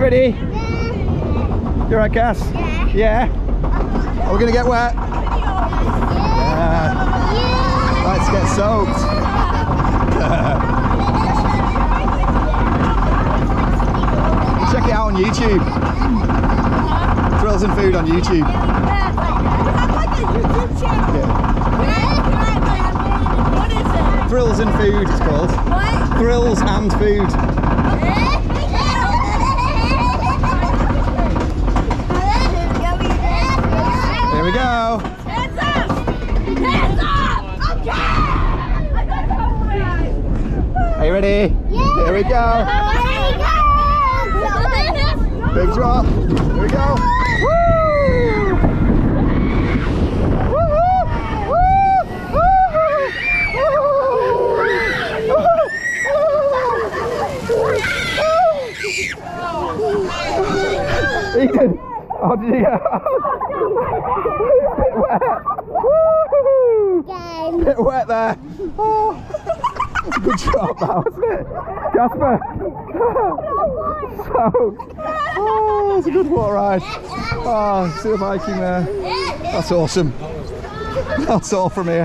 ready? You alright, Cass? Yeah. Are we gonna get wet? Yeah. Let's get soaked. Check it out on YouTube. Thrills and Food on YouTube. Yeah. What is it? Thrills and Food it's called. What? Thrills and Food. Here we go. Hands up! Hands up! Okay! I got it over my eyes. Are you ready? Yeah. Here we go. Big drop. Here we go. Woo! Ethan, how did you get out? Bit wet. Woo! Bit wet there. Oh, that's a good shot, that wasn't it? Jasper. Soaked. Oh, it's a good water ride. Oh, see the Viking there. That's awesome. That's all from here.